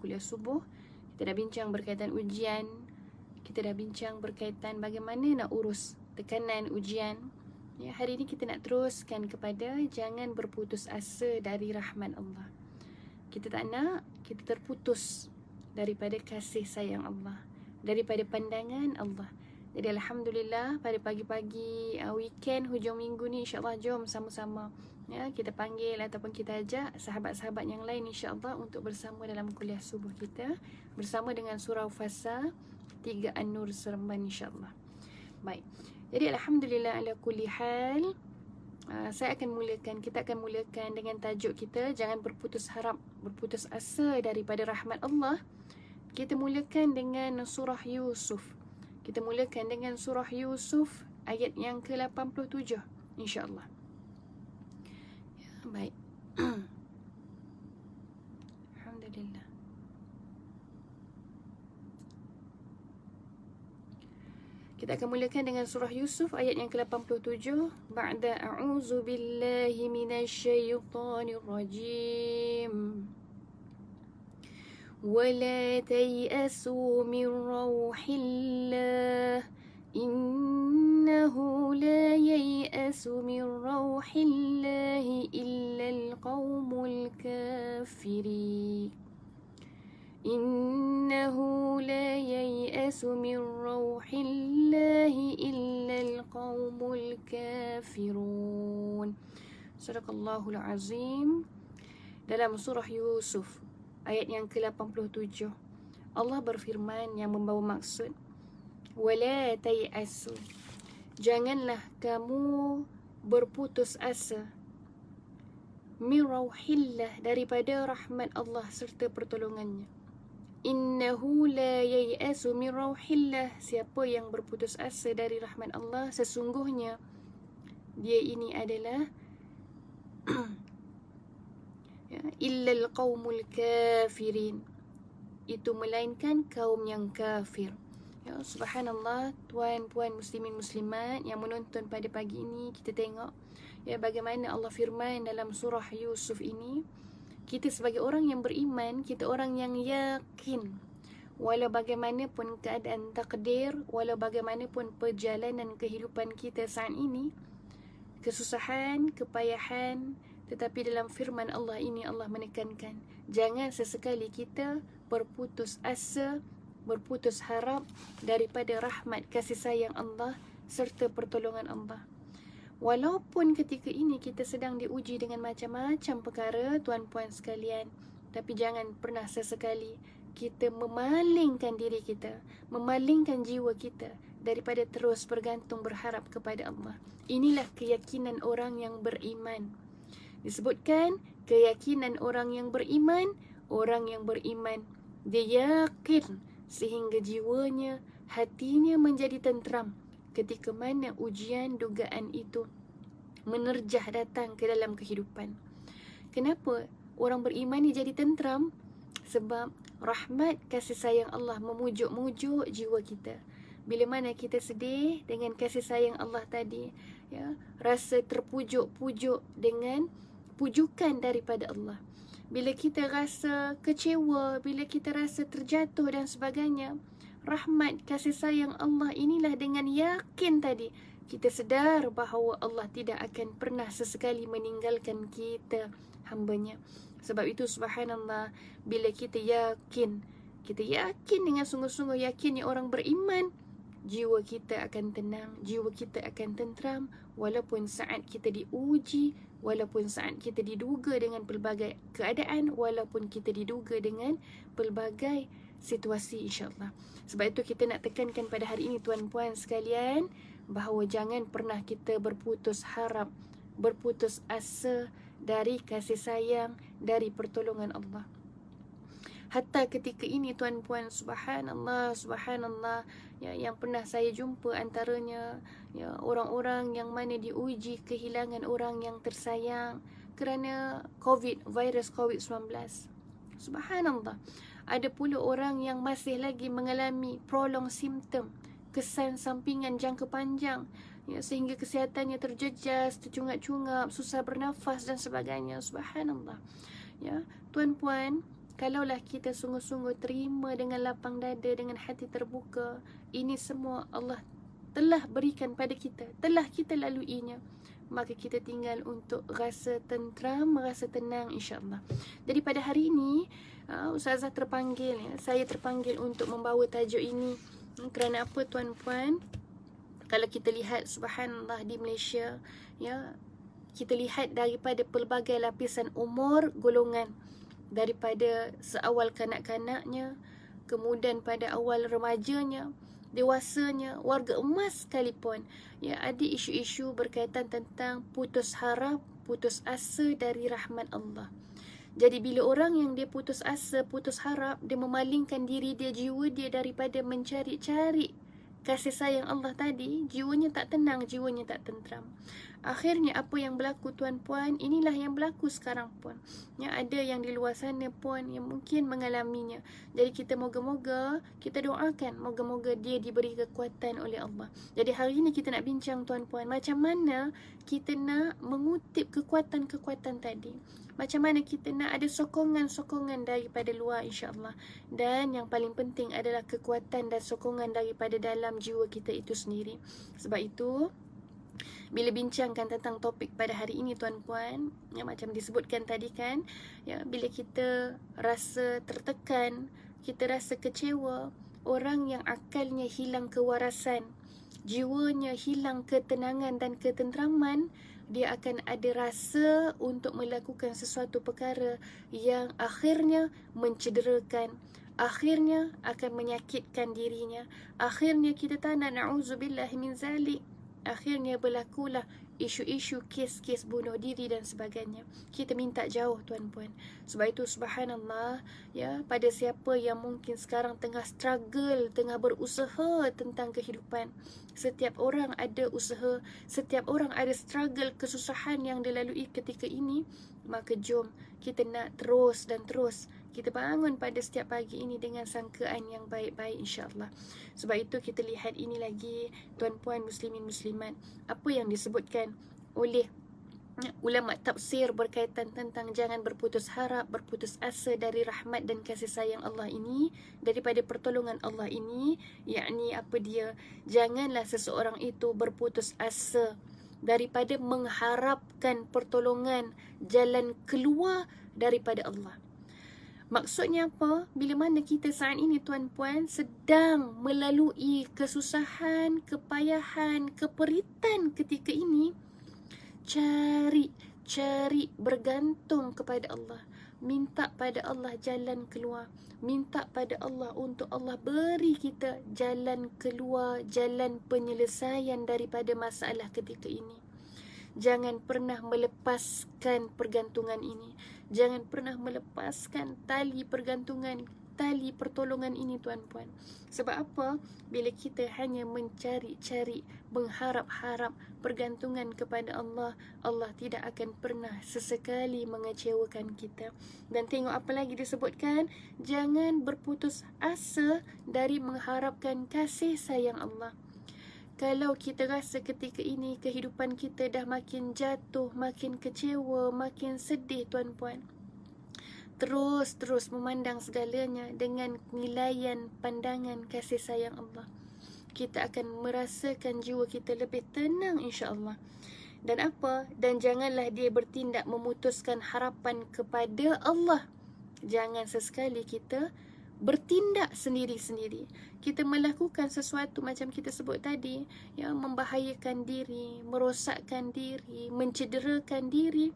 kuliah subuh. Kita dah bincang berkaitan ujian. Kita dah bincang berkaitan bagaimana nak urus tekanan ujian. Ya, hari ini kita nak teruskan kepada jangan berputus asa dari rahmat Allah. Kita tak nak kita terputus daripada kasih sayang Allah, daripada pandangan Allah. Jadi alhamdulillah pada pagi-pagi weekend hujung minggu ni insya-Allah jom sama-sama ya kita panggil ataupun kita ajak sahabat-sahabat yang lain insya-Allah untuk bersama dalam kuliah subuh kita bersama dengan surau Fasa 3 An-Nur Seremban insya-Allah. Baik. Jadi alhamdulillah ala kulli hal kita akan mulakan dengan tajuk kita jangan berputus harap, berputus asa daripada rahmat Allah. Kita mulakan dengan surah Yusuf. Kita mulakan dengan surah Yusuf ayat yang ke-87 insya-Allah. Ya, baik. Alhamdulillah. Kita akan mulakan dengan surah Yusuf ayat yang ke-87. Ba'da a'udzu billahi minasyaitonir rajim. ولا تيأسوا من روح الله إنه لا ييأس من روح الله إلا القوم الكافرين إنه لا ييأس من روح الله إلا القوم الكافرون. صدق الله العظيم. Dalam surah Yusuf ayat yang ke-87 Allah berfirman yang membawa maksud wala tayasu, janganlah kamu berputus asa min rauhillah, daripada rahmat Allah serta pertolongannya. Innahu la yayasu min rauhillah, siapa yang berputus asa dari rahmat Allah sesungguhnya dia ini adalah ya, illal qaumul kafirin, itu melainkan kaum yang kafir. Ya, subhanallah, tuan puan muslimin muslimat yang menonton pada pagi ini, kita tengok ya bagaimana Allah firman dalam surah Yusuf ini. Kita sebagai orang yang beriman, kita orang yang yakin walau bagaimanapun keadaan takdir, walau bagaimanapun perjalanan kehidupan kita saat ini, kesusahan, kepayahan, tetapi dalam firman Allah ini Allah menekankan jangan sesekali kita berputus asa, berputus harap daripada rahmat kasih sayang Allah serta pertolongan Allah. Walaupun ketika ini kita sedang diuji dengan macam-macam perkara tuan-puan sekalian, tapi jangan pernah sesekali kita memalingkan diri kita, memalingkan jiwa kita daripada terus bergantung berharap kepada Allah. Inilah keyakinan orang yang beriman. Disebutkan keyakinan orang yang beriman dia yakin sehingga jiwanya, hatinya menjadi tenteram ketika mana ujian dugaan itu menerjah datang ke dalam kehidupan. Kenapa orang beriman ni jadi tenteram? Sebab rahmat kasih sayang Allah memujuk-mujuk jiwa kita. Bila mana kita sedih dengan kasih sayang Allah tadi, ya, rasa terpujuk-pujuk dengan pujukan daripada Allah. Bila kita rasa kecewa, bila kita rasa terjatuh dan sebagainya, rahmat kasih sayang Allah inilah dengan yakin tadi kita sedar bahawa Allah tidak akan pernah sesekali meninggalkan kita, hambanya. Sebab itu subhanallah, bila kita yakin dengan sungguh-sungguh yakinnya orang beriman, jiwa kita akan tenang, jiwa kita akan tenteram walaupun saat kita diuji, walaupun saat kita diduga dengan pelbagai keadaan, walaupun kita diduga dengan pelbagai situasi insya-Allah. Sebab itu kita nak tekankan pada hari ini tuan-puan sekalian bahawa jangan pernah kita berputus harap, berputus asa dari kasih sayang, dari pertolongan Allah. Hatta ketika ini tuan-puan, subhanallah, ya, yang pernah saya jumpa antaranya ya, orang-orang yang mana diuji kehilangan orang yang tersayang kerana virus COVID-19. Subhanallah. Ada pula orang yang masih lagi mengalami prolong simptom, kesan sampingan jangka panjang, ya, sehingga kesihatannya terjejas, tercungap-cungap, susah bernafas dan sebagainya. Subhanallah. Ya, tuan-puan, Kalaulah kita sungguh-sungguh terima dengan lapang dada, dengan hati terbuka, ini semua Allah telah berikan pada kita, telah kita laluinya, maka kita tinggal untuk rasa tentram, rasa tenang, insya-Allah. Jadi pada hari ini Ustazah terpanggil, saya terpanggil untuk membawa tajuk ini. Kerana apa tuan-puan? Kalau kita lihat subhanallah di Malaysia, kita lihat daripada pelbagai lapisan umur, golongan, daripada seawal kanak-kanaknya, kemudian pada awal remajanya, dewasanya, warga emas sekalipun, ada isu-isu berkaitan tentang putus harap, putus asa dari rahmat Allah. Jadi bila orang yang dia putus asa, putus harap, dia memalingkan diri dia, jiwa dia daripada mencari-cari kasih sayang Allah tadi, jiwanya tak tenang, jiwanya tak tentram. Akhirnya apa yang berlaku tuan-puan, inilah yang berlaku sekarang pun. Ada yang di luar sana pun yang mungkin mengalaminya. Jadi kita moga-moga, kita doakan moga-moga dia diberi kekuatan oleh Allah. Jadi hari ini kita nak bincang tuan-puan, macam mana kita nak mengutip kekuatan-kekuatan tadi. Macam mana kita nak ada sokongan-sokongan daripada luar, insya-Allah. Dan yang paling penting adalah kekuatan dan sokongan daripada dalam jiwa kita itu sendiri. Sebab itu bila bincangkan tentang topik pada hari ini tuan-puan, macam disebutkan tadi kan, bila kita rasa tertekan, kita rasa kecewa, orang yang akalnya hilang kewarasan, jiwanya hilang ketenangan dan ketentraman, dia akan ada rasa untuk melakukan sesuatu perkara yang akhirnya mencederakan, akhirnya akan menyakitkan dirinya, akhirnya kita tak nak, na'udzubillah min zalik, akhirnya berlakulah isu-isu kes-kes bunuh diri dan sebagainya. Kita minta jauh tuan-puan. Sebab itu subhanallah, pada siapa yang mungkin sekarang tengah struggle, tengah berusaha tentang kehidupan, setiap orang ada usaha, setiap orang ada struggle, kesusahan yang dilalui ketika ini, maka jom kita nak terus dan terus kita bangun pada setiap pagi ini dengan sangkaan yang baik-baik, insya-Allah. Sebab itu kita lihat ini lagi tuan-puan muslimin muslimat, apa yang disebutkan oleh ulama tafsir berkaitan tentang jangan berputus harap, berputus asa dari rahmat dan kasih sayang Allah ini, daripada pertolongan Allah ini, yakni apa dia? Janganlah seseorang itu berputus asa daripada mengharapkan pertolongan, jalan keluar daripada Allah. Maksudnya apa? Bila mana kita saat ini tuan-puan sedang melalui kesusahan, kepayahan, keperitan ketika ini, cari bergantung kepada Allah, minta pada Allah jalan keluar, minta pada Allah untuk Allah beri kita jalan keluar, jalan penyelesaian daripada masalah ketika ini. Jangan pernah melepaskan pergantungan ini. Jangan pernah melepaskan tali pergantungan, tali pertolongan ini tuan-puan. Sebab apa? Bila kita hanya mencari-cari, mengharap-harap pergantungan kepada Allah, Allah tidak akan pernah sesekali mengecewakan kita. Dan tengok apa lagi disebutkan, jangan berputus asa dari mengharapkan kasih sayang Allah. Kalau kita rasa ketika ini kehidupan kita dah makin jatuh, makin kecewa, makin sedih tuan-puan, terus memandang segalanya dengan nilaian pandangan kasih sayang Allah, kita akan merasakan jiwa kita lebih tenang, insya-Allah. Dan apa? Dan janganlah dia bertindak memutuskan harapan kepada Allah. Jangan sesekali kita bertindak sendiri-sendiri. Kita melakukan sesuatu macam kita sebut tadi, membahayakan diri, merosakkan diri, mencederakan diri,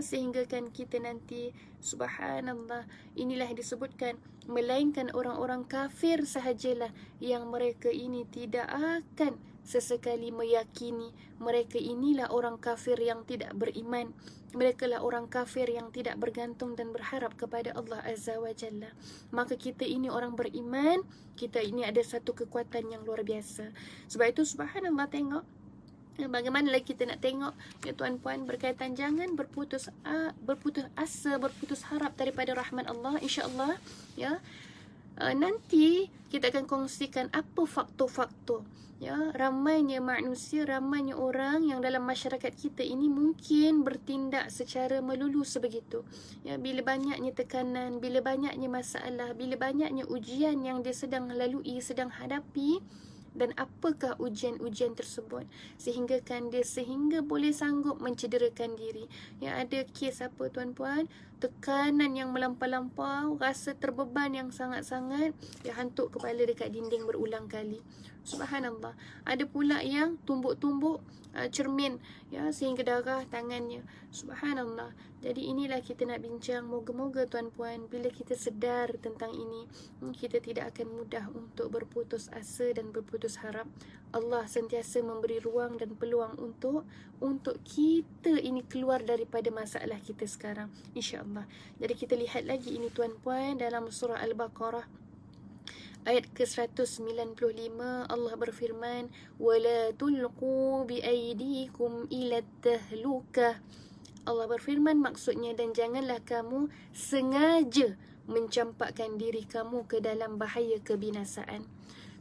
sehingga kan kita nanti subhanallah, inilah disebutkan, melainkan orang-orang kafir sahajalah yang mereka ini tidak akan sesekali meyakini. Mereka inilah orang kafir yang tidak beriman. Mereka lah orang kafir yang tidak bergantung dan berharap kepada Allah Azza wa Jalla. Maka kita ini orang beriman, kita ini ada satu kekuatan yang luar biasa. Sebab itu subhanallah, tengok bagaimana lagi kita nak tengok, tuan-puan, berkaitan jangan berputus asa, berputus harap daripada rahmat Allah, insya-Allah. Nanti kita akan kongsikan apa faktor-faktor. Ya, ramainya manusia, ramainya orang yang dalam masyarakat kita ini mungkin bertindak secara melulu sebegitu. Ya, bila banyaknya tekanan, bila banyaknya masalah, bila banyaknya ujian yang dia sedang lalui, sedang hadapi, dan apakah ujian-ujian tersebut sehingga sehingga boleh sanggup mencederakan diri. Ya, ada kes apa tuan-puan, tekanan yang melampau-lampau, rasa terbeban yang sangat-sangat, dia hantuk kepala dekat dinding berulang kali. Subhanallah. Ada pula yang tumbuk-tumbuk cermin, ya, sehingga darah tangannya. Subhanallah. Jadi inilah kita nak bincang. Moga-moga tuan-puan, bila kita sedar tentang ini, kita tidak akan mudah untuk berputus asa dan berputus harap. Allah sentiasa memberi ruang dan peluang untuk kita ini keluar daripada masalah kita sekarang, insya-Allah. Jadi kita lihat lagi ini tuan-puan dalam surah Al-Baqarah ayat ke-195. Allah berfirman, wala tulqu biaidikum ila tahlukah. Allah berfirman, maksudnya, dan janganlah kamu sengaja mencampakkan diri kamu ke dalam bahaya kebinasaan.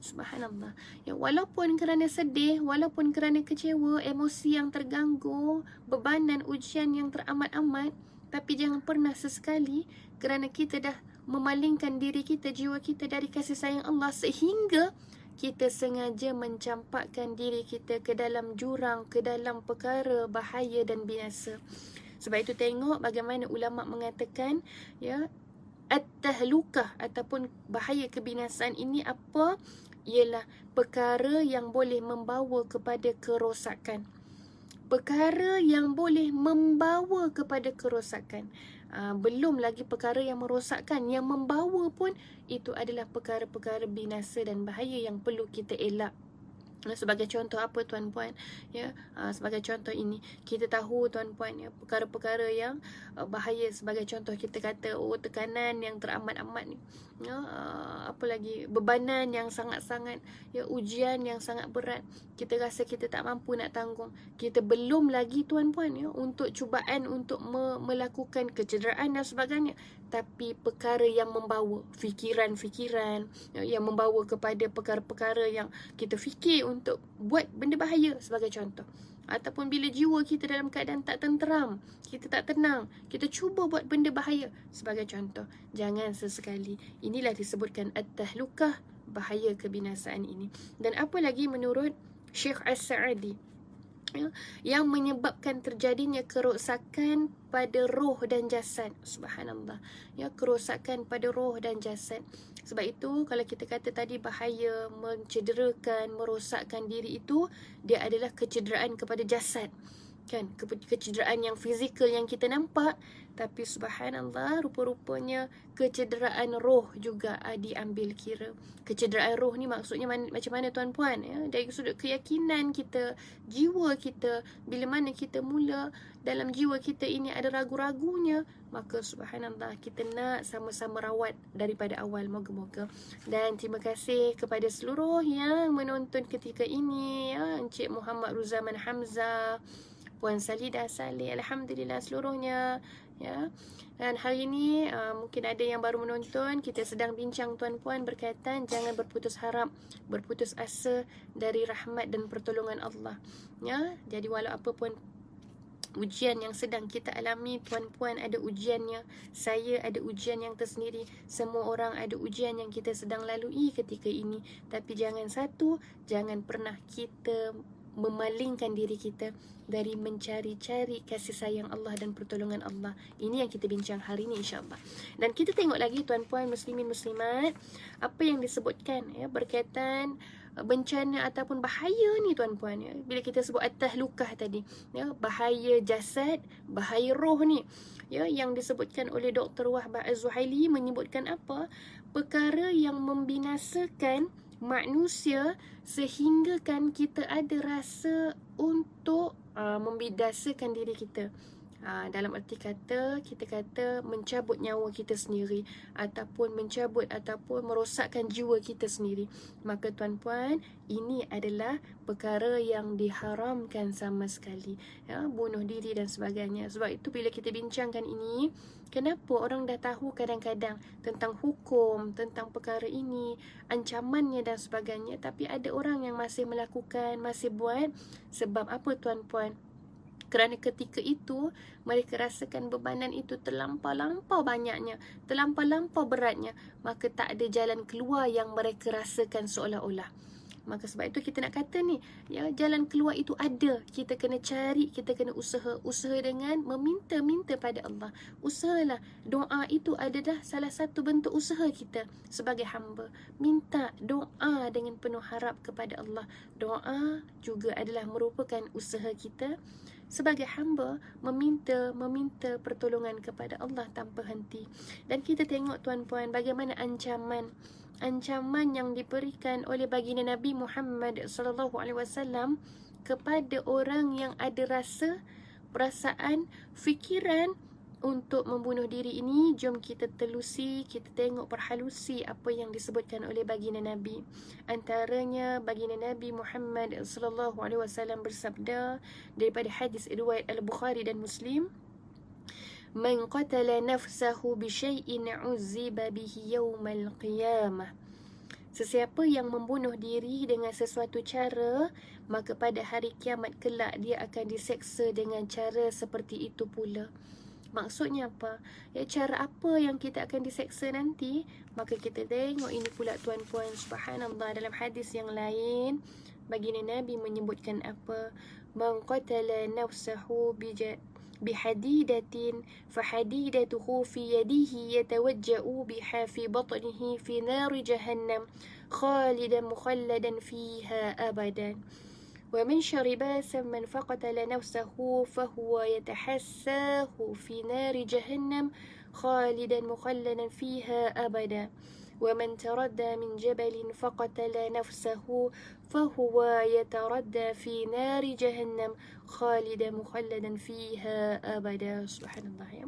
Subhanallah. Ya, walaupun kerana sedih, walaupun kerana kecewa, emosi yang terganggu, bebanan ujian yang teramat-amat, tapi jangan pernah sesekali kerana kita dah memalingkan diri kita, jiwa kita dari kasih sayang Allah, sehingga kita sengaja mencampakkan diri kita ke dalam jurang, ke dalam perkara bahaya dan binasa. Sebab itu tengok bagaimana ulama mengatakan, ya, at-tahlukah ataupun bahaya kebinasaan ini apa? Ialah perkara yang boleh membawa kepada kerosakan. Perkara yang boleh membawa kepada kerosakan. Belum lagi perkara yang merosakkan, yang membawa pun itu adalah perkara-perkara binasa dan bahaya yang perlu kita elak. Sebagai contoh apa tuan-puan, ya, sebagai contoh ini kita tahu tuan-puan, ya, perkara-perkara yang bahaya. Sebagai contoh kita kata, tekanan yang teramat-amat ni, ya, apa lagi, bebanan yang sangat-sangat, ya, ujian yang sangat berat, kita rasa kita tak mampu nak tanggung. Kita belum lagi tuan-puan, ya, untuk cubaan untuk melakukan kecederaan dan sebagainya, tapi perkara yang membawa fikiran-fikiran, ya, yang membawa kepada perkara-perkara yang kita fikir untuk buat benda bahaya, sebagai contoh. Ataupun bila jiwa kita dalam keadaan tak tenteram, kita tak tenang, kita cuba buat benda bahaya, sebagai contoh. Jangan sesekali. Inilah disebutkan at-tahlukah, bahaya kebinasaan ini. Dan apa lagi menurut Syekh As-Sa'adi, ya, yang menyebabkan terjadinya kerosakan pada roh dan jasad. Subhanallah. Ya, kerosakan pada roh dan jasad. Sebab itu kalau kita kata tadi bahaya, mencederakan, merosakkan diri itu, dia adalah kecederaan kepada jasad. Kan, kecederaan yang fizikal yang kita nampak, tapi subhanallah, rupa-rupanya kecederaan roh juga diambil kira. Kecederaan roh ni maksudnya macam mana tuan-puan, ya? Dari sudut keyakinan kita, jiwa kita, bila mana kita mula dalam jiwa kita ini ada ragu-ragunya, maka subhanallah kita nak sama-sama rawat daripada awal, moga-moga. Dan terima kasih kepada seluruh yang menonton ketika ini, ya, Encik Muhammad Ruzaman Hamzah, Puan Salidah Saleh, alhamdulillah seluruhnya, ya. Dan hari ini mungkin ada yang baru menonton, kita sedang bincang tuan-puan berkaitan jangan berputus harap, berputus asa dari rahmat dan pertolongan Allah, ya. Jadi walau apa pun ujian yang sedang kita alami, tuan-puan ada ujiannya, saya ada ujian yang tersendiri, semua orang ada ujian yang kita sedang lalui ketika ini. Tapi jangan pernah kita memalingkan diri kita dari mencari-cari kasih sayang Allah dan pertolongan Allah. Ini yang kita bincang hari ini, insya-Allah. Dan kita tengok lagi tuan-puan muslimin muslimat, apa yang disebutkan, ya, berkaitan bencana ataupun bahaya ni tuan-puan, ya. Bila kita sebut at-tahlukah tadi, ya, bahaya jasad, bahaya roh ni, ya, yang disebutkan oleh Dr. Wahbah Az-Zuhaili menyebutkan apa? Perkara yang membinasakan manusia sehingga kan kita ada rasa untuk membidasakan diri kita. Dalam arti kata, kita kata mencabut nyawa kita sendiri, ataupun mencabut ataupun merosakkan jiwa kita sendiri. Maka tuan-puan, ini adalah perkara yang diharamkan sama sekali, bunuh diri dan sebagainya. Sebab itu bila kita bincangkan ini, kenapa orang dah tahu kadang-kadang tentang hukum, tentang perkara ini, ancamannya dan sebagainya, tapi ada orang yang masih melakukan, masih buat. Sebab apa tuan-puan? Kerana ketika itu mereka rasakan bebanan itu terlampau-lampau banyaknya, terlampau-lampau beratnya, maka tak ada jalan keluar yang mereka rasakan seolah-olah. Maka sebab itu kita nak kata ni, jalan keluar itu ada. Kita kena cari, kita kena usaha. Usaha dengan meminta-minta pada Allah. Usahalah. Doa itu adalah salah satu bentuk usaha kita sebagai hamba. Minta doa dengan penuh harap kepada Allah. Doa juga adalah merupakan usaha kita sebagai hamba, meminta pertolongan kepada Allah tanpa henti. Dan kita tengok tuan-puan bagaimana ancaman yang diberikan oleh baginda Nabi Muhammad sallallahu alaihi wasallam kepada orang yang ada rasa, perasaan, fikiran untuk membunuh diri ini. Jom kita telusi, kita tengok perhalusi apa yang disebutkan oleh baginda Nabi. Antaranya baginda Nabi Muhammad sallallahu alaihi wasallam bersabda daripada hadis riwayat Al-Bukhari dan Muslim, "Man qatala nafsahu bi syai'in 'uzziba bihi yaumal qiyamah." Sesiapa yang membunuh diri dengan sesuatu cara, maka pada hari kiamat kelak dia akan diseksa dengan cara seperti itu pula. Maksudnya apa? Cara apa yang kita akan diseksa nanti? Maka kita tengok ini pula tuan-puan, subhanallah, dalam hadis yang lain baginda Nabi menyebutkan apa? Man qatala nafsahu bihadidatin fahadidatuhu fi yadihi yatawajja'u biha fi batnihi fi nari jahannam khalidan mukhalladan fiha abadan. ومن شرب سما فقتل نفسه فهو يتحساه في نار جهنم خالدا مخلدا فيها أبدا ومن تردى من جبل فقتل نفسه فهو يتردى في نار جهنم خالدا مخلدا فيها أبدا. سبحان الله ya.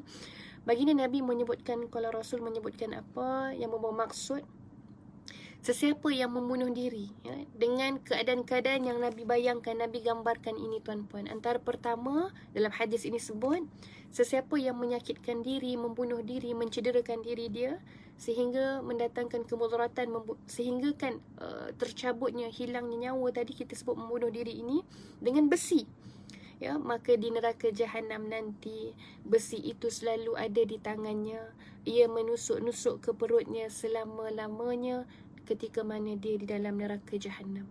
Baginda Nabi menyebutkan, kalau Rasul menyebutkan apa yang bermaksud sesiapa yang membunuh diri, dengan keadaan-keadaan yang Nabi bayangkan, Nabi gambarkan ini tuan-puan. Antara pertama dalam hadis ini sebut, sesiapa yang menyakitkan diri, membunuh diri, mencederakan diri dia sehingga mendatangkan kemudaratan, sehingga kan tercabutnya, hilangnya nyawa, tadi kita sebut membunuh diri ini dengan besi, maka di neraka jahanam nanti besi itu selalu ada di tangannya. Ia menusuk-nusuk ke perutnya selama-lamanya ketika mana dia di dalam neraka jahanam.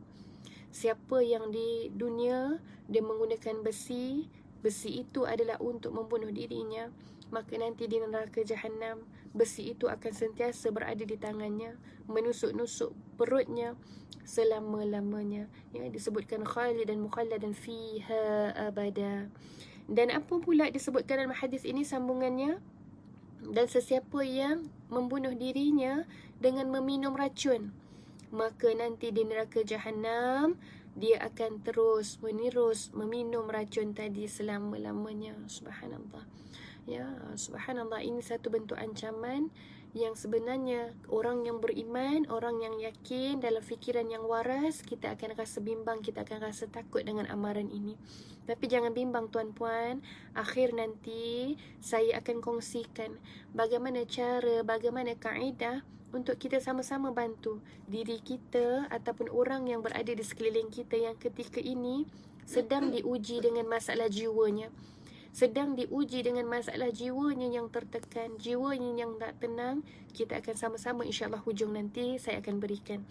Siapa yang di dunia dia menggunakan besi itu adalah untuk membunuh dirinya, maka nanti di neraka jahanam besi itu akan sentiasa berada di tangannya, menusuk-nusuk perutnya selama-lamanya. Disebutkan khalidan mukhalladan fiha abada. Dan apa pula disebutkan dalam hadis ini sambungannya? Dan sesiapa yang membunuh dirinya dengan meminum racun, maka nanti di neraka jahanam dia akan terus menerus meminum racun tadi selama-lamanya. Subhanallah. Subhanallah, ini satu bentuk ancaman yang sebenarnya orang yang beriman, orang yang yakin dalam fikiran yang waras, kita akan rasa bimbang, kita akan rasa takut dengan amaran ini. Tapi jangan bimbang tuan-puan, akhir nanti saya akan kongsikan bagaimana cara, bagaimana kaedah untuk kita sama-sama bantu diri kita ataupun orang yang berada di sekeliling kita yang ketika ini sedang diuji dengan masalah jiwanya, sedang diuji dengan masalah jiwanya yang tertekan, jiwanya yang tak tenang. Kita akan sama-sama, insyaAllah hujung nanti saya akan berikan,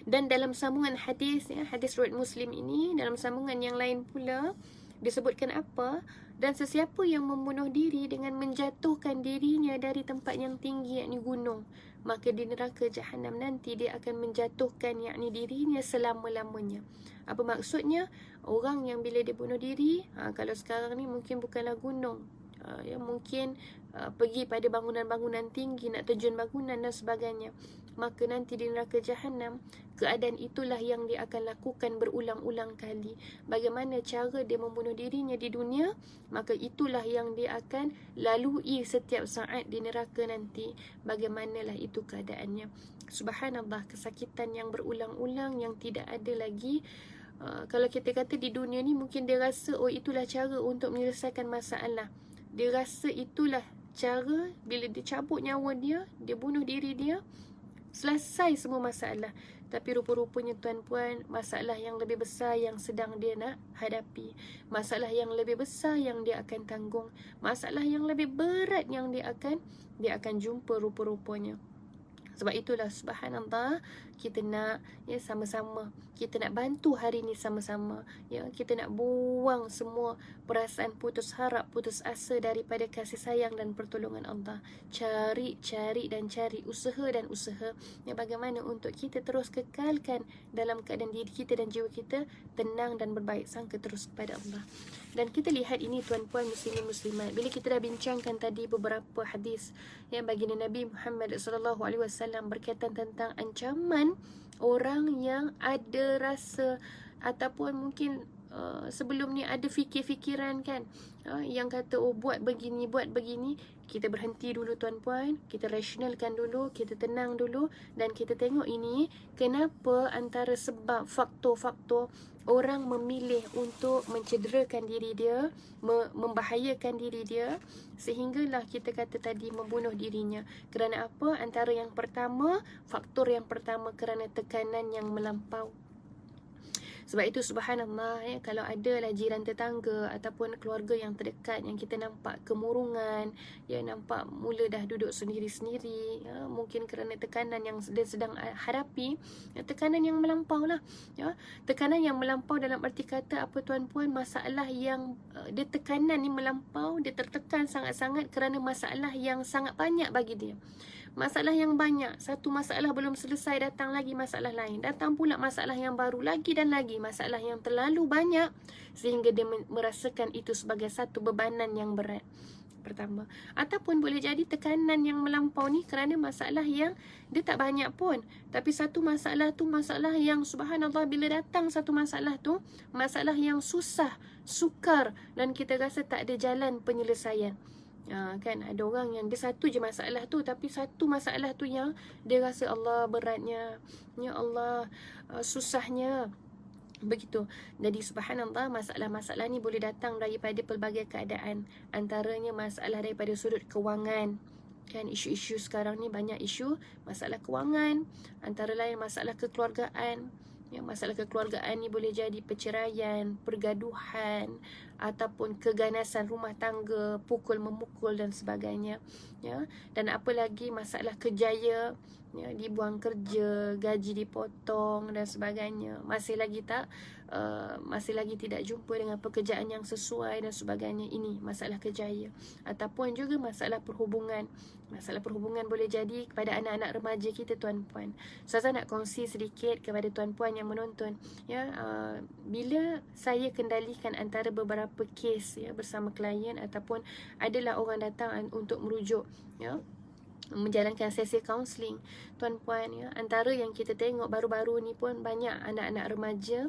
Dan dalam sambungan hadis, hadis riwayat Muslim ini, dalam sambungan yang lain pula disebutkan apa? Dan sesiapa yang membunuh diri dengan menjatuhkan dirinya dari tempat yang tinggi, yakni gunung, maka di neraka jahanam nanti dia akan menjatuhkan, yakni dirinya selama-lamanya. Apa maksudnya? Orang yang bila dia bunuh diri, kalau sekarang ni mungkin bukanlah gunung, Ya, mungkin pergi pada bangunan-bangunan tinggi, nak terjun bangunan dan sebagainya, maka nanti di neraka Jahannam, keadaan itulah yang dia akan lakukan berulang-ulang kali. Bagaimana cara dia membunuh dirinya di dunia, maka itulah yang dia akan lalui setiap saat di neraka nanti. Bagaimanalah itu keadaannya. Subhanallah, kesakitan yang berulang-ulang yang tidak ada lagi. Kalau kita kata di dunia ni, mungkin dia rasa oh itulah cara untuk menyelesaikan masalah. Dia rasa itulah cara, bila dia cabut nyawa dia, dia bunuh diri dia, selesai semua masalah. Tapi rupa-rupanya tuan-puan, masalah yang lebih besar yang sedang dia nak hadapi, masalah yang lebih besar yang dia akan tanggung, masalah yang lebih berat yang dia akan jumpa rupa-rupanya. Sebab itulah subhanallah, kita nak sama-sama, kita nak bantu hari ni sama-sama. Kita nak buang semua perasaan putus harap, putus asa daripada kasih sayang dan pertolongan Allah. Cari dan cari, usaha dan usaha. Bagaimana untuk kita terus kekalkan dalam keadaan diri kita dan jiwa kita tenang dan berbaik sangka terus kepada Allah. Dan kita lihat ini tuan-puan muslimin muslimat, bila kita dah bincangkan tadi beberapa hadis yang baginda Nabi Muhammad SAW berkaitan tentang ancaman orang yang ada rasa ataupun mungkin sebelum ni ada fikir-fikiran kan, yang kata oh buat begini, kita berhenti dulu tuan-puan, kita rasionalkan dulu, kita tenang dulu, dan kita tengok ini kenapa antara sebab faktor-faktor orang memilih untuk mencederakan diri dia, membahayakan diri dia, sehinggalah kita kata tadi membunuh dirinya. Kerana apa? Antara yang pertama, faktor yang pertama kerana tekanan yang melampau. Sebab itu subhanallah, kalau adalah jiran tetangga ataupun keluarga yang terdekat yang kita nampak kemurungan, nampak mula dah duduk sendiri-sendiri, mungkin kerana tekanan yang dia sedang hadapi, tekanan yang melampau lah. Tekanan yang melampau dalam arti kata apa tuan-puan, masalah yang dia tekanan ni melampau, dia tertekan sangat-sangat kerana masalah yang sangat banyak bagi dia. Masalah yang banyak, satu masalah belum selesai, datang lagi masalah lain, datang pula masalah yang baru lagi dan lagi, masalah yang terlalu banyak sehingga dia merasakan itu sebagai satu bebanan yang berat. Pertama. Ataupun boleh jadi tekanan yang melampau ni kerana masalah yang dia tak banyak pun, tapi satu masalah tu masalah yang subhanallah, bila datang satu masalah tu, masalah yang susah, sukar, dan kita rasa tak ada jalan penyelesaian. Kan ada orang yang dia satu je masalah tu, tapi satu masalah tu yang dia rasa Allah beratnya, ya Allah susahnya. Begitu. Jadi subhanallah, masalah-masalah ni boleh datang daripada pelbagai keadaan. Antaranya masalah daripada sudut kewangan. Kan isu-isu sekarang ni banyak isu masalah kewangan, antara lain masalah kekeluargaan. Masalah kekeluargaan ni boleh jadi perceraian, pergaduhan, ataupun keganasan rumah tangga, pukul-memukul dan sebagainya. Dan apa lagi masalah kerjaya, dibuang kerja, gaji dipotong dan sebagainya. Masih lagi tidak jumpa dengan pekerjaan yang sesuai dan sebagainya. Ini masalah kerjaya. Ataupun juga masalah perhubungan. Masalah perhubungan boleh jadi kepada anak-anak remaja kita tuan-puan. Saya nak kongsi sedikit kepada tuan-puan yang menonton. Bila saya kendalikan antara beberapa kes bersama klien, ataupun adalah orang datang untuk merujuk, menjalankan sesi kaunseling, tuan-puan, antara yang kita tengok baru-baru ni pun banyak anak-anak remaja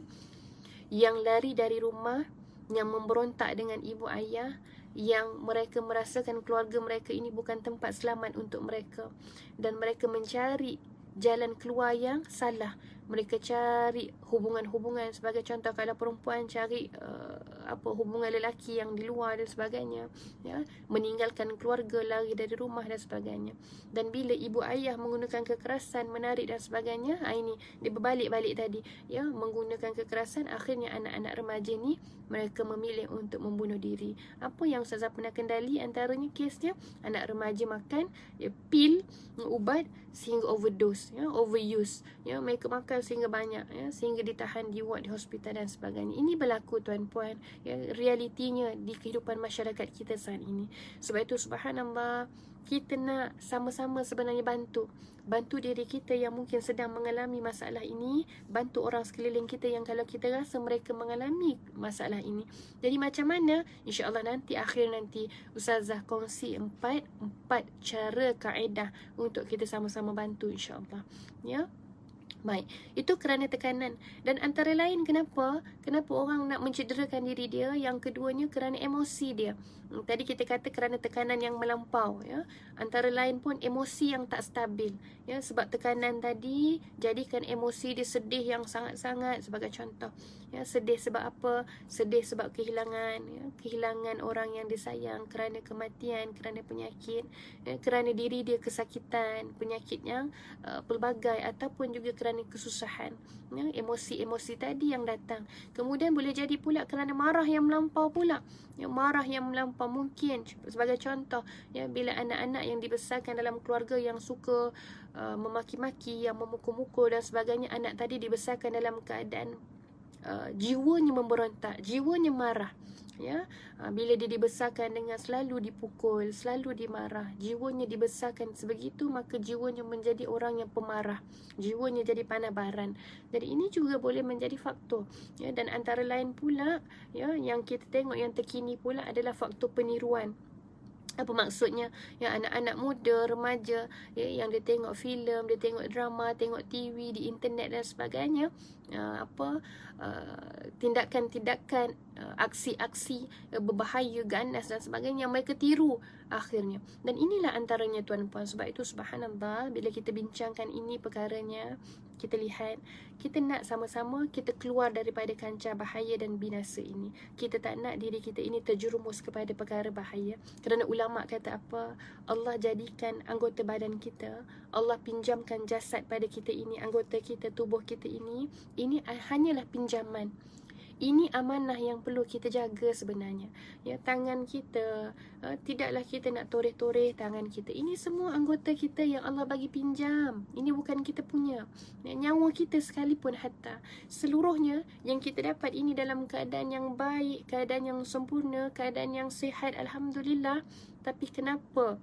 yang lari dari rumah, yang memberontak dengan ibu ayah, yang mereka merasakan keluarga mereka ini bukan tempat selamat untuk mereka, dan mereka mencari jalan keluar yang salah. Mereka cari hubungan-hubungan, sebagai contoh kalau perempuan cari hubungan lelaki yang di luar dan sebagainya, meninggalkan keluarga, lari dari rumah dan sebagainya. Dan bila ibu ayah menggunakan kekerasan, menarik dan sebagainya, ini dia berbalik-balik tadi, menggunakan kekerasan, akhirnya anak-anak remaja ni mereka memilih untuk membunuh diri. Apa yang Ustazah pernah kendali antaranya kesnya, anak remaja makan pil, ubat sehingga overdose, overuse, mereka makan sehingga banyak, sehingga ditahan di ward di hospital dan sebagainya. Ini berlaku tuan-puan. ya, realitinya di kehidupan masyarakat kita saat ini. Sebab itu subhanallah, kita nak sama-sama sebenarnya bantu diri kita yang mungkin sedang mengalami masalah ini, bantu orang sekeliling kita yang kalau kita rasa mereka mengalami masalah ini. Jadi macam mana? InsyaAllah nanti akhir nanti Ustazah kongsi empat cara kaedah untuk kita sama-sama bantu insyaAllah, ya. Baik, itu kerana tekanan. Dan antara lain kenapa orang nak mencederakan diri dia, yang keduanya kerana emosi dia. Tadi kita kata kerana tekanan yang melampau, ya. Antara lain pun emosi yang tak stabil, ya. Sebab tekanan tadi jadikan emosi dia sedih yang sangat-sangat, sebagai contoh, ya. Sedih sebab apa? Sedih sebab kehilangan, ya. Kehilangan orang yang disayang, kerana kematian, kerana penyakit, ya. Kerana diri dia kesakitan, penyakit yang pelbagai, ataupun juga kerana kesusahan, ya. Emosi-emosi tadi yang datang. Kemudian boleh jadi pula kerana marah yang melampau pula, ya. Marah yang melampau mungkin sebagai contoh, ya, bila anak-anak yang dibesarkan dalam keluarga yang suka memaki-maki, yang memukul-mukul dan sebagainya, anak tadi dibesarkan dalam keadaan jiwanya memberontak, jiwanya marah, ya. Bila dia dibesarkan dengan selalu dipukul, selalu dimarah, jiwanya dibesarkan sebegitu, maka jiwanya menjadi orang yang pemarah, jiwanya jadi panabaran. Jadi ini juga boleh menjadi faktor, ya. Dan antara lain pula, ya, yang kita tengok yang terkini pula adalah faktor peniruan. Apa maksudnya? Ya, anak-anak muda, remaja, ya, yang dia tengok filem, dia tengok drama, tengok TV di internet dan sebagainya, tindakan-tindakan, aksi-aksi berbahaya, ganas dan sebagainya, mereka tiru akhirnya. Dan inilah antaranya tuan-puan. Sebab itu subhanallah, bila kita bincangkan ini perkaranya, kita lihat, kita nak sama-sama kita keluar daripada kancah bahaya dan binasa ini. Kita tak nak diri kita ini terjerumus kepada perkara bahaya. Kerana ulama kata apa? Allah jadikan anggota badan kita, Allah pinjamkan jasad pada kita ini, anggota kita, tubuh kita ini hanyalah pinjaman. Ini amanah yang perlu kita jaga sebenarnya, ya. Tangan kita, tidaklah kita nak toreh-toreh tangan kita. Ini semua anggota kita yang Allah bagi pinjam. Ini bukan kita punya, ya. Nyawa kita sekalipun hatta, seluruhnya yang kita dapat ini dalam keadaan yang baik, keadaan yang sempurna, keadaan yang sihat, alhamdulillah. Tapi kenapa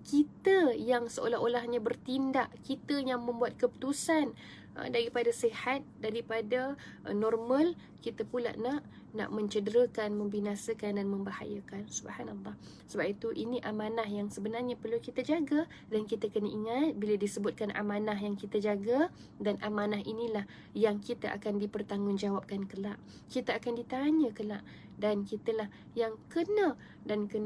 kita yang seolah-olahnya bertindak, kita yang membuat keputusan daripada sihat, daripada normal, kita pula nak mencederakan, membinasakan dan membahayakan. Subhanallah. Sebab itu ini amanah yang sebenarnya perlu kita jaga. Dan kita kena ingat, bila disebutkan amanah yang kita jaga, dan amanah inilah yang kita akan dipertanggungjawabkan kelak, kita akan ditanya kelak, dan kitalah yang kena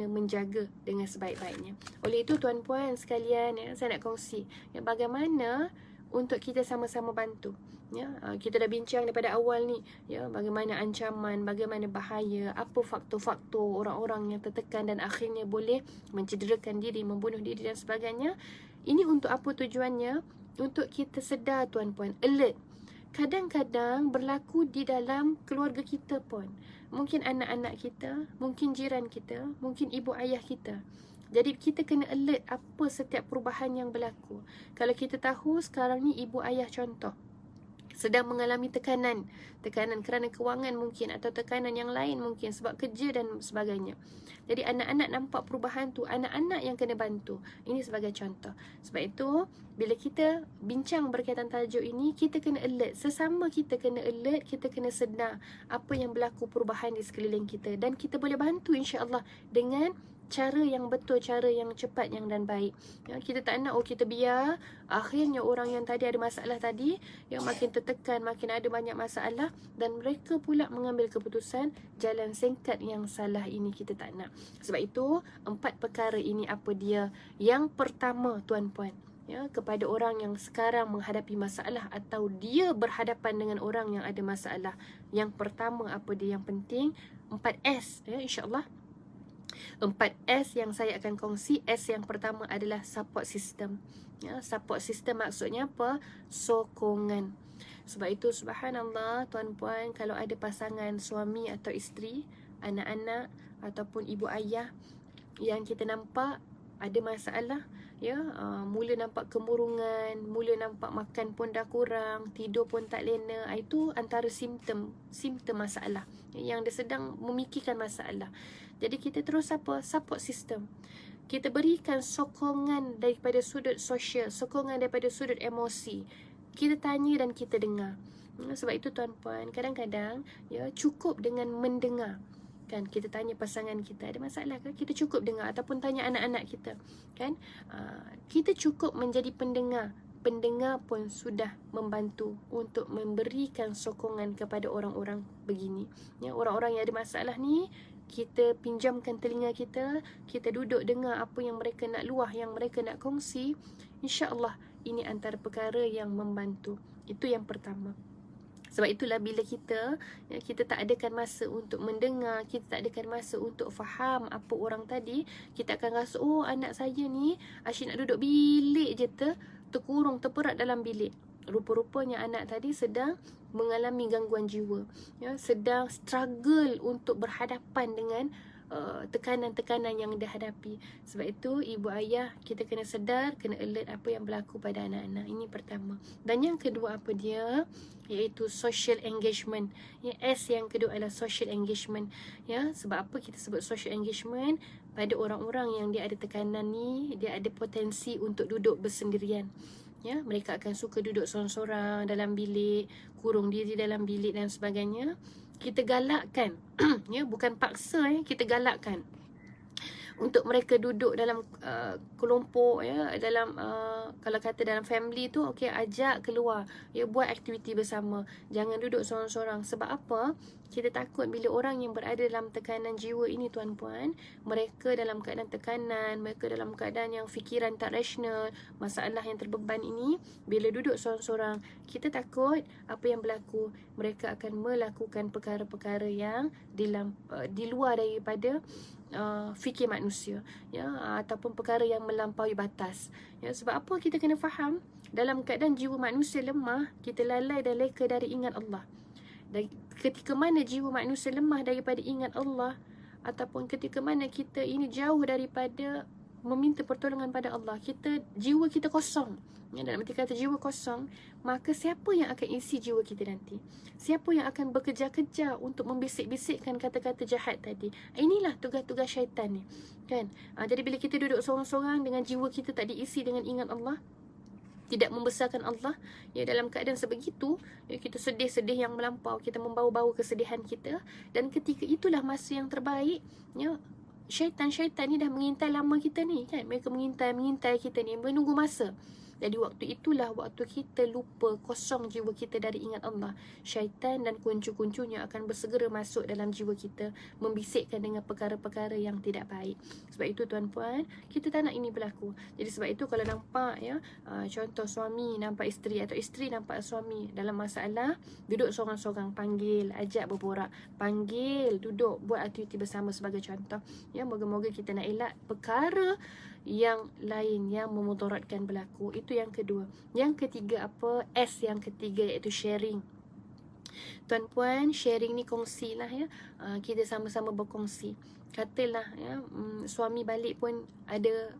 menjaga dengan sebaik-baiknya. Oleh itu tuan-puan sekalian, ya, saya nak kongsi, ya, bagaimana untuk kita sama-sama bantu, ya. Kita dah bincang daripada awal ni, ya, bagaimana ancaman, bagaimana bahaya, apa faktor-faktor orang-orang yang tertekan dan akhirnya boleh mencederakan diri, membunuh diri dan sebagainya. Ini untuk apa tujuannya? Untuk kita sedar tuan-puan, alert. Kadang-kadang berlaku di dalam keluarga kita pun. Mungkin anak-anak kita, mungkin jiran kita, mungkin ibu ayah kita. Jadi kita kena alert apa setiap perubahan yang berlaku. Kalau kita tahu sekarang ni ibu ayah contoh sedang mengalami tekanan kerana kewangan mungkin, atau tekanan yang lain mungkin sebab kerja dan sebagainya. Jadi anak-anak nampak perubahan tu, anak-anak yang kena bantu. Ini sebagai contoh. Sebab itu bila kita bincang berkaitan tajuk ini, kita kena alert, sesama kita kena alert, kita kena sedar apa yang berlaku perubahan di sekeliling kita, dan kita boleh bantu insya-Allah dengan cara yang betul, cara yang cepat dan baik, ya. Kita tak nak kita biar akhirnya orang yang tadi ada masalah tadi, yang makin tertekan, makin ada banyak masalah, dan mereka pula mengambil keputusan jalan singkat yang salah. Ini kita tak nak. Sebab itu 4 perkara ini apa dia? Yang pertama tuan-puan, ya, kepada orang yang sekarang menghadapi masalah atau dia berhadapan dengan orang yang ada masalah, yang pertama apa dia yang penting? 4S, ya, insya-Allah. 4S yang saya akan kongsi. S yang pertama adalah support system, ya. Support system maksudnya apa? Sokongan. Sebab itu subhanallah tuan-puan, kalau ada pasangan suami atau isteri, anak-anak ataupun ibu ayah yang kita nampak ada masalah, mula nampak kemurungan, mula nampak makan pun dah kurang, tidur pun tak lena. Itu antara simptom masalah yang dia sedang memikirkan masalah. Jadi kita terus support system. Kita berikan sokongan daripada sudut sosial, sokongan daripada sudut emosi. Kita tanya dan kita dengar. Sebab itu tuan-puan, kadang-kadang cukup dengan mendengar. Kan kita tanya pasangan kita, ada masalah ke? Kita cukup dengar, ataupun tanya anak-anak kita. Kan kita cukup menjadi pendengar. Pendengar pun sudah membantu untuk memberikan sokongan kepada orang-orang begini. Orang-orang yang ada masalah ni, kita pinjamkan telinga kita, kita duduk dengar apa yang mereka nak luah, yang mereka nak kongsi. InsyaAllah ini antara perkara yang membantu. Itu yang pertama. Sebab itulah bila kita tak adakan masa untuk mendengar, kita tak adakan masa untuk faham apa orang tadi, kita akan rasa, oh anak saya ni asyik nak duduk bilik je terkurung, terperat dalam bilik. Rupa-rupanya anak tadi sedang mengalami gangguan jiwa, sedang struggle untuk berhadapan dengan tekanan-tekanan yang dia hadapi. Sebab itu ibu ayah kita kena sedar, kena alert apa yang berlaku pada anak-anak. Ini pertama. Dan yang kedua apa dia? Iaitu social engagement. S yang kedua adalah social engagement. Sebab apa kita sebut social engagement? Pada orang-orang yang dia ada tekanan ni, dia ada potensi untuk duduk bersendirian. Mereka akan suka duduk sorang-sorang dalam bilik, kurung diri dalam bilik dan sebagainya. Kita galakkan, bukan paksa, kita galakkan untuk mereka duduk dalam kelompok, dalam kalau kata dalam family tu, okey, ajak keluar, buat aktiviti bersama. Jangan duduk sorang-sorang. Sebab apa? Kita takut bila orang yang berada dalam tekanan jiwa ini tuan-puan, mereka dalam keadaan tekanan, mereka dalam keadaan yang fikiran tak rasional, masalah yang terbeban ini, bila duduk sorang-sorang, kita takut apa yang berlaku, mereka akan melakukan perkara-perkara yang di luar daripada fikir manusia, ataupun perkara yang melampaui batas. Sebab apa kita kena faham, dalam keadaan jiwa manusia lemah, kita lalai dan leka dari ingat Allah. Dan ketika mana jiwa manusia lemah daripada ingat Allah, ataupun ketika mana kita ini jauh daripada meminta pertolongan pada Allah, jiwa kita kosong. Dalam arti kata jiwa kosong, maka siapa yang akan isi jiwa kita nanti? Siapa yang akan bekerja-kerja untuk membisik-bisikkan kata-kata jahat tadi? Inilah tugas-tugas syaitan ni, kan? Jadi bila kita duduk sorang-sorang dengan jiwa kita tak diisi dengan ingat Allah, tidak membesarkan Allah, dalam keadaan sebegitu, kita sedih-sedih yang melampau, kita membawa-bawa kesedihan kita. Dan ketika itulah masa yang terbaik, syaitan ni dah mengintai lama kita ni, kan? Mereka mengintai kita ni, menunggu masa. Jadi waktu itulah waktu kita lupa, kosong jiwa kita dari ingat Allah. Syaitan dan kuncu-kuncunya akan bersegera masuk dalam jiwa kita, membisikkan dengan perkara-perkara yang tidak baik. Sebab itu tuan-puan, kita tak nak ini berlaku. Jadi sebab itu kalau nampak contoh suami nampak isteri, atau isteri nampak suami dalam masalah, duduk sorang-sorang, panggil, ajak berborak, panggil, duduk, buat aktiviti bersama sebagai contoh. Moga-moga kita nak elak perkara yang lain yang memudaratkan berlaku. Itu yang kedua. Yang ketiga apa? S yang ketiga, iaitu sharing. Tuan-puan, sharing ni kongsi lah, kita sama-sama berkongsi. Katalah suami balik pun ada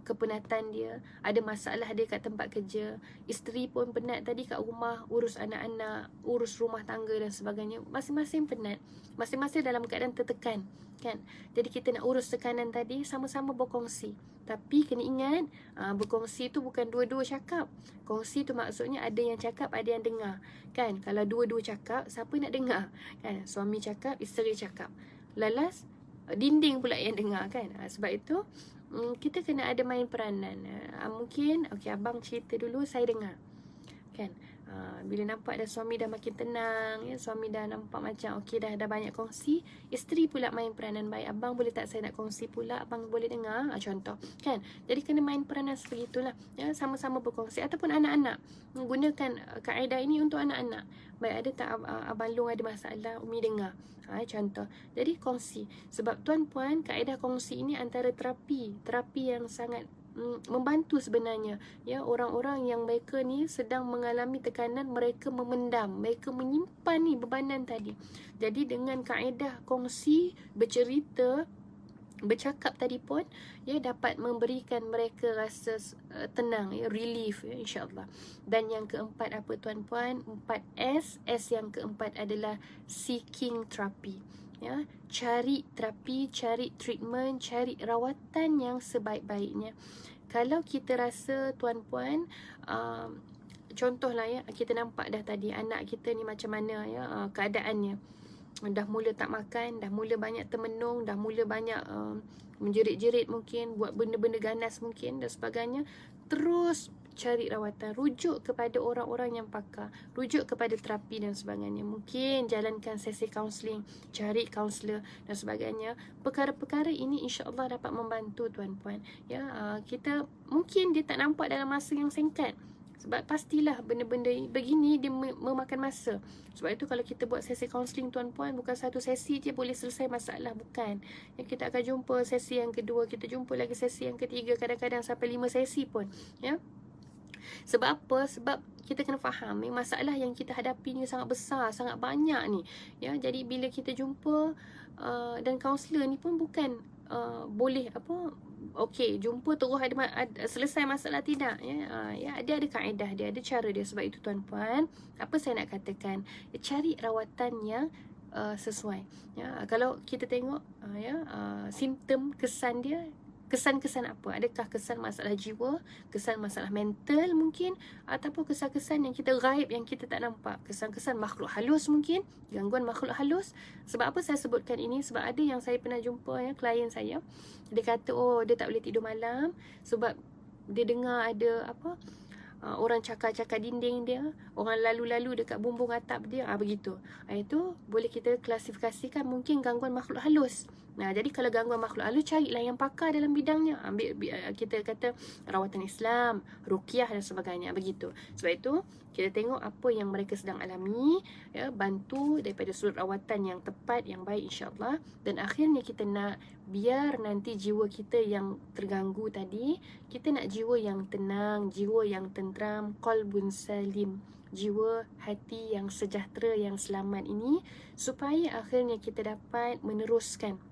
kepenatan dia, ada masalah dia kat tempat kerja, isteri pun penat tadi kat rumah, urus anak-anak, urus rumah tangga dan sebagainya. Masing-masing penat, masing-masing dalam keadaan tertekan, kan? Jadi kita nak urus tekanan tadi, sama-sama berkongsi. Tapi kena ingat, berkongsi tu bukan dua-dua cakap. Kongsi tu maksudnya ada yang cakap, ada yang dengar, kan? Kalau dua-dua cakap, siapa nak dengar, kan? Suami cakap, isteri cakap, lalas dinding pula yang dengar, kan? Sebab itu kita kena ada main peranan. Mungkin okey, abang cerita dulu, saya dengar, kan? Bila nampak dah suami dah makin tenang, suami dah nampak macam okey, dah banyak kongsi, isteri pula main peranan, baik abang boleh tak saya nak kongsi pula, abang boleh dengar, contoh, kan? Jadi kena main peranan seperti itulah, sama-sama berkongsi. Ataupun anak-anak, gunakan kaedah ini untuk anak-anak. Baik, ada tak abang Long ada masalah, Umi dengar, contoh. Jadi kongsi. Sebab tuan-puan, kaedah kongsi ini antara terapi yang sangat membantu sebenarnya. Orang-orang yang mereka ni sedang mengalami tekanan, mereka memendam, mereka menyimpan ni bebanan tadi. Jadi dengan kaedah kongsi, bercerita, bercakap tadi pun ya dapat memberikan mereka rasa tenang, ya, relief, ya, insya-Allah. Dan yang keempat apa tuan-puan? 4S. S yang keempat adalah seeking therapy. Ya, cari terapi, cari treatment, cari rawatan yang sebaik-baiknya. Kalau kita rasa tuan-puan, contohlah ya, kita nampak dah tadi anak kita ni macam mana ya keadaannya. Dah mula tak makan, dah mula banyak termenung, dah mula banyak menjerit-jerit mungkin, buat benda-benda ganas mungkin dan sebagainya. Terus cari rawatan, rujuk kepada orang-orang yang pakar, rujuk kepada terapi dan sebagainya. Mungkin jalankan sesi kaunseling, cari kaunselor dan sebagainya. Perkara-perkara ini insya-Allah dapat membantu tuan-puan. Ya, kita mungkin dia tak nampak dalam masa yang singkat. Sebab pastilah benda-benda begini dia memakan masa. Sebab itu kalau kita buat sesi kaunseling tuan-puan, bukan satu sesi je boleh selesai masalah, bukan. Yang kita akan jumpa sesi yang kedua, kita jumpa lagi sesi yang ketiga, kadang-kadang sampai 5 sesi pun, ya. Sebab apa? Sebab kita kena faham masalah yang kita hadapi ni sangat besar, sangat banyak ni, ya. Jadi bila kita jumpa dan kaunselor ni pun bukan boleh apa, okey, jumpa terus ada selesai masalah, tidak, ya. Ya, dia ada kaedah dia, ada cara dia. Sebab itu tuan-puan, apa saya nak katakan, cari rawatan yang sesuai. Ya, kalau kita tengok simptom, kesan dia, kesan-kesan apa? Adakah kesan masalah jiwa, kesan masalah mental mungkin, ataupun kesan-kesan yang kita gaib, yang kita tak nampak, kesan-kesan makhluk halus mungkin, gangguan makhluk halus. Sebab apa saya sebutkan ini? Sebab ada yang saya pernah jumpa, ya, klien saya, dia kata dia tak boleh tidur malam sebab dia dengar ada apa, orang cakar-cakar dinding dia, orang lalu-lalu dekat bumbung atap dia, begitu. Itu boleh kita klasifikasikan mungkin gangguan makhluk halus. Nah, jadi kalau gangguan makhluk halus, carilah yang pakar dalam bidangnya. Ambil kita kata rawatan Islam, ruqyah dan sebagainya, begitu. Sebab itu kita tengok apa yang mereka sedang alami, ya, bantu daripada sudut rawatan yang tepat, yang baik, insya-Allah. Dan akhirnya kita nak biar nanti jiwa kita yang terganggu tadi, kita nak jiwa yang tenang, jiwa yang tentram, qalbun salim, jiwa hati yang sejahtera, yang selamat ini, supaya akhirnya kita dapat meneruskan,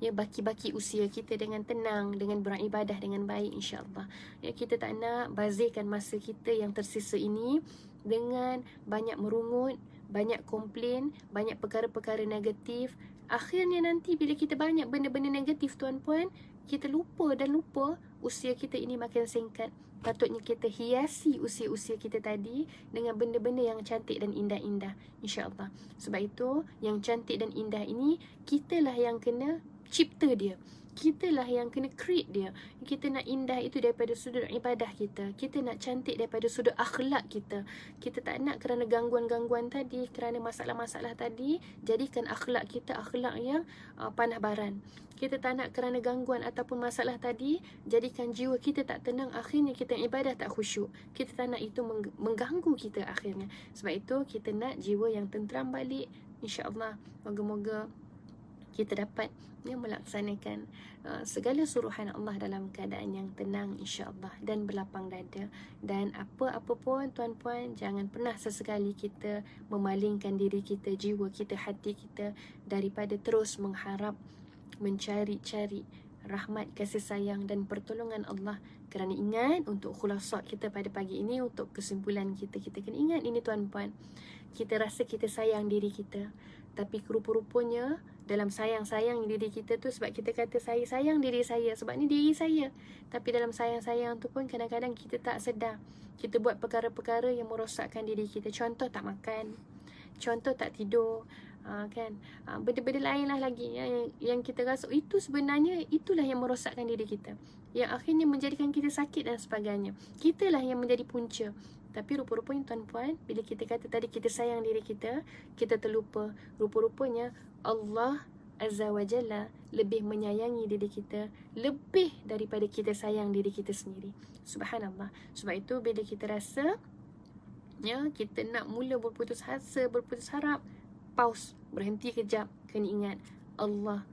ya, baki-baki usia kita dengan tenang, dengan beribadah dengan baik, insya-Allah. Ya, kita tak nak bazirkan masa kita yang tersisa ini dengan banyak merungut, banyak komplain, banyak perkara-perkara negatif. Akhirnya nanti bila kita banyak benda-benda negatif tuan-puan, kita lupa usia kita ini makin singkat. Patutnya kita hiasi usia-usia kita tadi dengan benda-benda yang cantik dan indah-indah, insya-Allah. Sebab itu yang cantik dan indah ini, kitalah yang kena cipta dia, kitalah yang kena create dia. Kita nak indah itu daripada sudut ibadah kita, kita nak cantik daripada sudut akhlak kita. Kita tak nak kerana gangguan-gangguan tadi, kerana masalah-masalah tadi, jadikan akhlak kita akhlak yang panah baran. Kita tak nak kerana gangguan ataupun masalah tadi, jadikan jiwa kita tak tenang, akhirnya kita ibadah tak khusyuk. Kita tak nak itu mengganggu kita akhirnya. Sebab itu kita nak jiwa yang tentram balik, insya-Allah. Moga-moga kita dapat melaksanakan segala suruhan Allah dalam keadaan yang tenang, insya-Allah, dan berlapang dada. Dan apa-apa pun tuan-puan, jangan pernah sesekali kita memalingkan diri kita, jiwa kita, hati kita daripada terus mengharap, mencari-cari rahmat, kasih sayang dan pertolongan Allah. Kerana ingat, untuk khulasa kita pada pagi ini, untuk kesimpulan kita kena ingat ini tuan-puan. Kita rasa kita sayang diri kita, tapi rupa-rupanya dalam sayang-sayang diri kita tu, sebab kita kata saya sayang diri saya, sebab ni diri saya, tapi dalam sayang-sayang tu pun kadang-kadang kita tak sedar, kita buat perkara-perkara yang merosakkan diri kita. Contoh tak makan, contoh tak tidur, kan, benda-benda lain lah lagi yang kita rasa itu sebenarnya itulah yang merosakkan diri kita, yang akhirnya menjadikan kita sakit dan sebagainya. Kitalah yang menjadi punca. Tapi rupa-rupanya tuan-puan, bila kita kata tadi kita sayang diri kita, kita terlupa rupa-rupanya Allah Azza wa Jalla lebih menyayangi diri kita lebih daripada kita sayang diri kita sendiri. Subhanallah. Sebab itu bila kita rasa, ya, kita nak mula berputus asa, berputus harap, pause, berhenti kejap, kena ingat Allah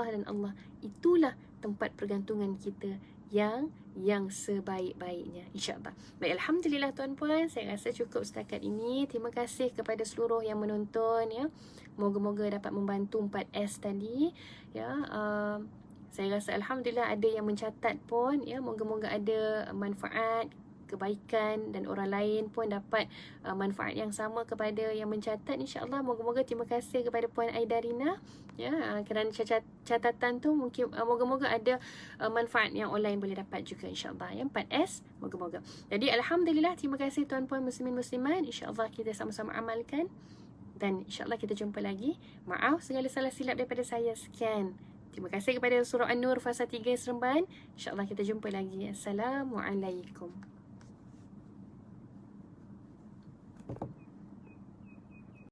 dan Allah itulah tempat pergantungan kita yang sebaik-baiknya, insya-Allah. Baik, alhamdulillah tuan-puan, saya rasa cukup setakat ini. Terima kasih kepada seluruh yang menonton, ya. Moga-moga dapat membantu 4S tadi, ya. Saya rasa alhamdulillah ada yang mencatat pun, ya, moga-moga ada manfaat, kebaikan, dan orang lain pun dapat manfaat yang sama kepada yang mencatat, insya-Allah. Moga-moga, terima kasih kepada Puan Aidarina, ya, kerana catatan tu mungkin moga-moga ada manfaat yang orang lain boleh dapat juga, insya-Allah, ya. 4S, moga-moga. Jadi alhamdulillah, terima kasih tuan-puan muslimin muslimat. Insya-Allah kita sama-sama amalkan, dan insya-Allah kita jumpa lagi. Maaf segala salah silap daripada saya. Sekian. Terima kasih kepada Surah An-Nur fasa 3 Seremban. InsyaAllah kita jumpa lagi. Assalamualaikum.